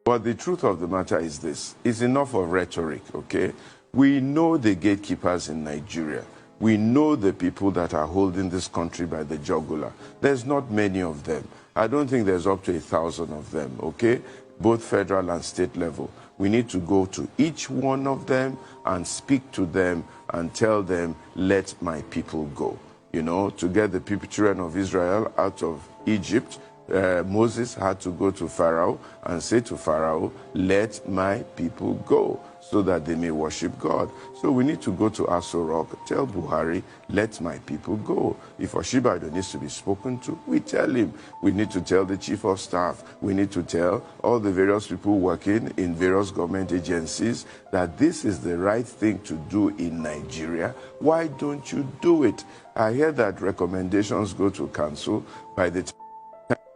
But the truth of the matter is this. It's enough of rhetoric, okay? We know the gatekeepers in Nigeria. We know the people that are holding this country by the jugular. There's not many of them. I don't think there's up to 1,000 of them, okay? Both federal and state level. We need to go to each one of them and speak to them and tell them, let my people go. You know, to get the children of Israel out of Egypt, Moses had to go to Pharaoh and say to Pharaoh, let my people go, so that they may worship God. So we need to go to Aso Rock, tell Buhari, let my people go. If Oshibajo needs to be spoken to, we tell him. We need to tell the chief of staff. We need to tell all the various people working in various government agencies that this is the right thing to do in Nigeria. Why don't you do it? I hear that recommendations go to council. By the time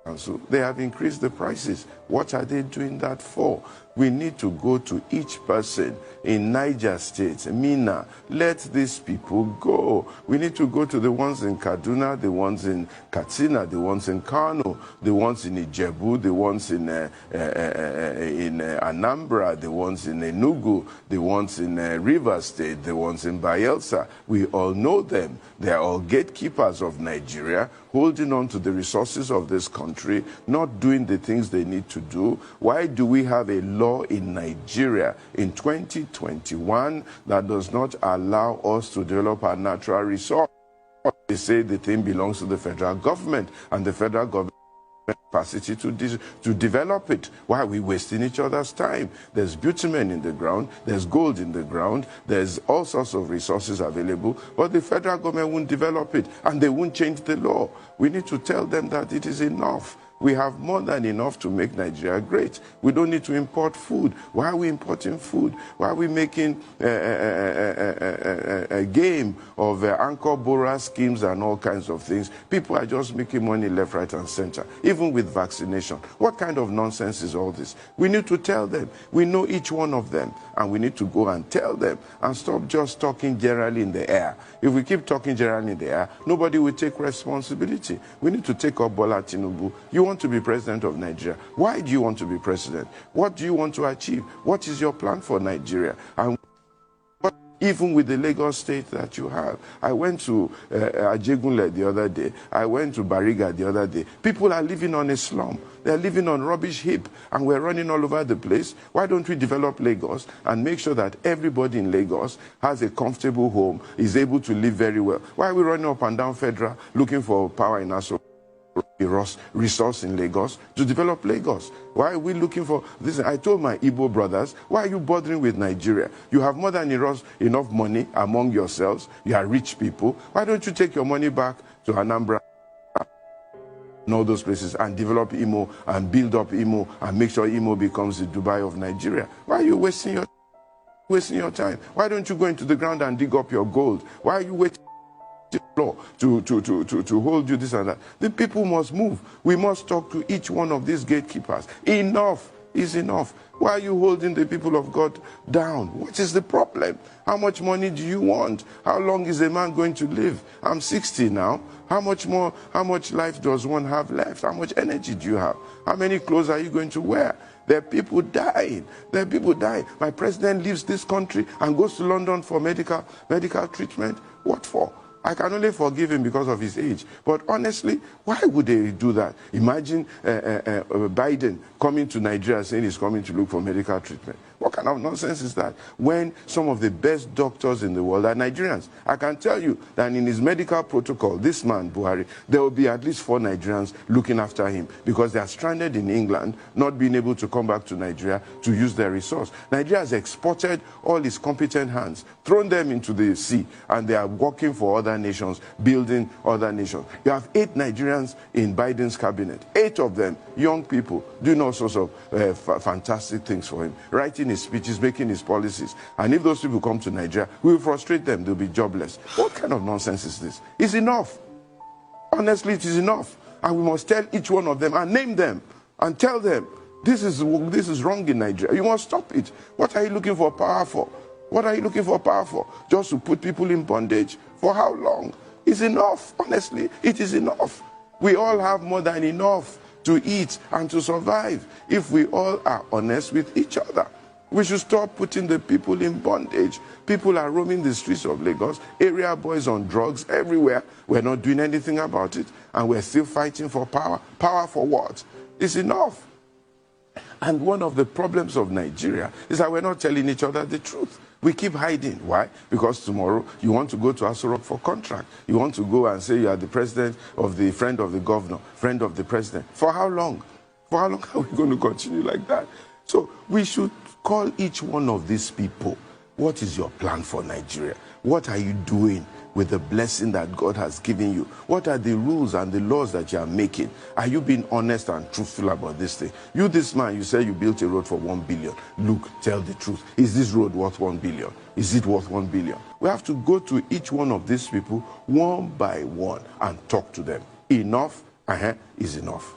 Council, they have increased the prices. What are they doing that for? We need to go to each person in Niger State, Mina, let these people go. We need to go to the ones in Kaduna, the ones in Katsina, the ones in Kano, the ones in Ijebu, the ones in Anambra, the ones in Enugu, the ones in Rivers State, the ones in Bayelsa. We all know them. They are all gatekeepers of Nigeria, holding on to the resources of this country, not doing the things they need to do. Why do we have a law in Nigeria in 2021 that does not allow us to develop our natural resource? They say the thing belongs to the federal government, and the federal government capacity to develop it. Why are we wasting each other's time? There's bitumen in the ground, there's gold in the ground, there's all sorts of resources available, but the federal government won't develop it, and they won't change the law. We need to tell them that it is enough. We have more than enough to make Nigeria great. We don't need to import food. Why are we importing food? Why are we making a game of anchor borrower schemes and all kinds of things? People are just making money left, right, and center, even with vaccination. What kind of nonsense is all this? We need to tell them. We know each one of them, and we need to go and tell them and stop just talking generally in the air. If we keep talking generally in the air, nobody will take responsibility. We need to take up Bola Tinubu. You want to be president of Nigeria. Why do you want to be president? What do you want to achieve? What is your plan for Nigeria? And even with the Lagos state that you have. I went to Ajegunle the other day. I went to Bariga the other day. People are living on a slum. They're living on rubbish heap, and we're running all over the place. Why don't we develop Lagos and make sure that everybody in Lagos has a comfortable home, is able to live very well? Why are we running up and down Federal looking for power in Aso? Resource in Lagos to develop Lagos? Why are we looking for this? I told my Igbo brothers, why are you bothering with Nigeria? You have more than enough money among yourselves. You are rich people. Why don't you take your money back to Anambra and all those places and develop Imo and build up Imo and make sure Imo becomes the Dubai of Nigeria? Why are you wasting your time? Why don't you go into the ground and dig up your gold? Why are you waiting law to hold you this and that? The people must move. We must talk to each one of these gatekeepers. Enough is enough. Why are you holding the people of God down? What is the problem? How much money do you want? How long is a man going to live? I'm 60 now. How much life does one have left? How much energy do you have? How many clothes are you going to wear? There are people dying. There are people dying. My president leaves this country and goes to London for medical treatment. What for? I can only forgive him because of his age. But honestly, why would they do that? Imagine Biden coming to Nigeria saying he's coming to look for medical treatment. What kind of nonsense is that? When some of the best doctors in the world are Nigerians. I can tell you that in his medical protocol, this man, Buhari, there will be at least 4 Nigerians looking after him because they are stranded in England, not being able to come back to Nigeria to use their resource. Nigeria has exported all its competent hands, thrown them into the sea, and they are working for other nations, building other nations. You have 8 Nigerians in Biden's cabinet, 8 of them young people doing all sorts of fantastic things for him, writing his speeches, making his policies. And if those people come to Nigeria, we will frustrate them. They'll be jobless. What kind of nonsense is this? It's enough. Honestly, it is enough. And we must tell each one of them and name them and tell them, this is wrong in Nigeria. You must stop it. What are you looking for power for? What are you looking for power for? Just to put people in bondage? For how long? It's enough. Honestly, it is enough. We all have more than enough to eat, and to survive if we all are honest with each other. We should stop putting the people in bondage. People are roaming the streets of Lagos, area boys on drugs everywhere. We're not doing anything about it, and we're still fighting for power. Power for what? It's enough. And one of the problems of Nigeria is that we're not telling each other the truth. We keep hiding. Why? Because tomorrow you want to go to Aso Rock for contract. You want to go and say you are the president of the friend of the governor, friend of the president. For how long? For how long are we going to continue like that? So we should call each one of these people. What is your plan for Nigeria? What are you doing with the blessing that God has given you? What are the rules and the laws that you are making? Are you being honest and truthful about this thing? You, this man, you say you built a road for 1 billion. Look, tell the truth. Is this road worth 1 billion? Is it worth 1 billion? We have to go to each one of these people one by one and talk to them. Enough is enough.